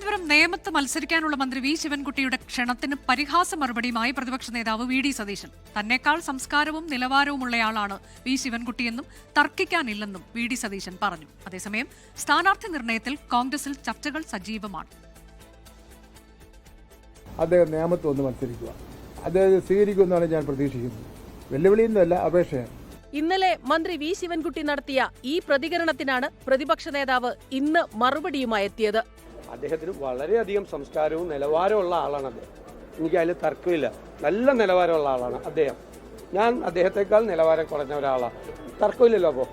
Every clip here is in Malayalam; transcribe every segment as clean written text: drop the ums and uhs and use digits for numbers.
തിരുവനന്തപുരം നേമത്ത് മത്സരിക്കാനുള്ള മന്ത്രി വി ശിവൻകുട്ടിയുടെ ക്ഷണത്തിന് പരിഹാസ മറുപടിയുമായി പ്രതിപക്ഷ നേതാവ് വി ഡി സതീശൻ. തന്നെക്കാൾ സംസ്കാരവും നിലവാരവുമുള്ളയാളാണ് വി ശിവൻകുട്ടിയെന്നും തർക്കിക്കാനില്ലെന്നും വി ഡി സതീശൻ പറഞ്ഞു. അതേസമയം സ്ഥാനാർത്ഥി നിർണയത്തിൽ കോൺഗ്രസിൽ ചർച്ചകൾ സജീവമാണ്. അദ്ദേഹം നേമത്ത് വന്ന് മത്സരിക്കുക, അദ്ദേഹം സ്വീകരിക്കുമെന്നാണ് ഞാൻ പ്രതീക്ഷിക്കുന്നത്. വെല്ലുവിളിയൊന്നുമല്ല, അപേക്ഷയാണ്. ഇന്നലെ മന്ത്രി വി ശിവൻകുട്ടി നടത്തിയ ഈ പ്രതികരണത്തിനാണ് പ്രതിപക്ഷ നേതാവ് ഇന്ന് മറുപടിയുമായി എത്തിയത്. അദ്ദേഹത്തിന് വളരെയധികം സംസ്കാരവും നിലവാരമുള്ള ആളാണ് അദ്ദേഹം. എനിക്ക് അതിൽ തർക്കമില്ല. നല്ല നിലവാരമുള്ള ആളാണ് അദ്ദേഹം. ഞാൻ അദ്ദേഹത്തെക്കാൾ നിലവാരം കുറഞ്ഞ ഒരാളാണ്. തർക്കമില്ലല്ലോ. അപ്പോൾ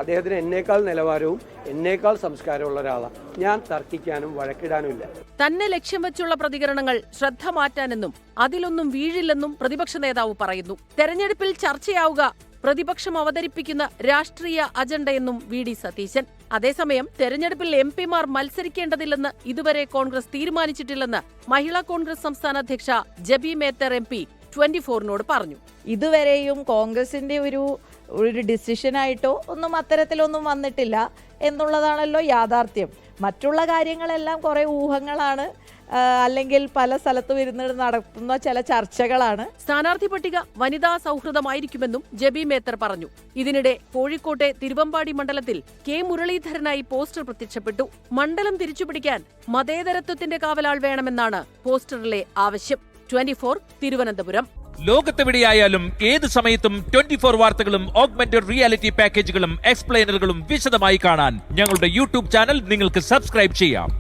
അദ്ദേഹത്തിന് എന്നേക്കാൾ നിലവാരവും എന്നേക്കാൾ സംസ്കാരമുള്ള ഒരാളാണ്. ഞാൻ തർക്കിക്കാനും വഴക്കിടാനുമില്ല. തന്നെ ലക്ഷ്യം വെച്ചുള്ള പ്രതികരണങ്ങൾ ശ്രദ്ധ മാറ്റാനെന്നും അതിലൊന്നും വീഴില്ലെന്നും പ്രതിപക്ഷ നേതാവ് പറയുന്നു. തെരഞ്ഞെടുപ്പിൽ ചർച്ചയാവുക പ്രതിപക്ഷം അവതരിപ്പിക്കുന്ന രാഷ്ട്രീയ അജണ്ടയെന്നും വി ഡി സതീശൻ. അതേസമയം തെരഞ്ഞെടുപ്പിൽ എംപിമാർ മത്സരിക്കേണ്ടതില്ലെന്ന് ഇതുവരെ കോൺഗ്രസ് തീരുമാനിച്ചിട്ടില്ലെന്ന് മഹിളാ കോൺഗ്രസ് സംസ്ഥാന അധ്യക്ഷ ജബി മേത്തർ MP 24നോട് പറഞ്ഞു. ഇതുവരെയും കോൺഗ്രസിന്റെ ഒരു ഡിസിഷനായിട്ടോ ഒന്നും അത്തരത്തിലൊന്നും വന്നിട്ടില്ല എന്നുള്ളതാണല്ലോ യാഥാർത്ഥ്യം. മറ്റുള്ള കാര്യങ്ങളെല്ലാം കുറെ ഊഹങ്ങളാണ്, അല്ലെങ്കിൽ പല സ്ഥലത്തും ഇരുന്ന് നടത്തുന്ന ചില ചർച്ചകളാണ്. സ്ഥാനാർത്ഥി പട്ടിക വനിതാ സൗഹൃദമായിരിക്കുമെന്നും ജബി മേത്തർ പറഞ്ഞു. ഇതിനിടെ കോഴിക്കോട്ടെ തിരുവമ്പാടി മണ്ഡലത്തിൽ കെ മുരളീധരനായി പോസ്റ്റർ പ്രത്യക്ഷപ്പെട്ടു. മണ്ഡലം തിരിച്ചുപിടിക്കാൻ മതേതരത്വത്തിന്റെ കാവലാൾ വേണമെന്നാണ് പോസ്റ്ററിലെ ആവശ്യം. 24 തിരുവനന്തപുരം. ലോകത്തെവിടെയായാലും ഏത് സമയത്തും 24 വാർത്തകളും ഓഗ്മെന്റഡ് റിയാലിറ്റി പാക്കേജുകളും എക്സ്പ്ലെയിനറുകളും വിശദമായി കാണാൻ ഞങ്ങളുടെ യൂട്യൂബ് ചാനൽ നിങ്ങൾക്ക് സബ്സ്ക്രൈബ് ചെയ്യാം.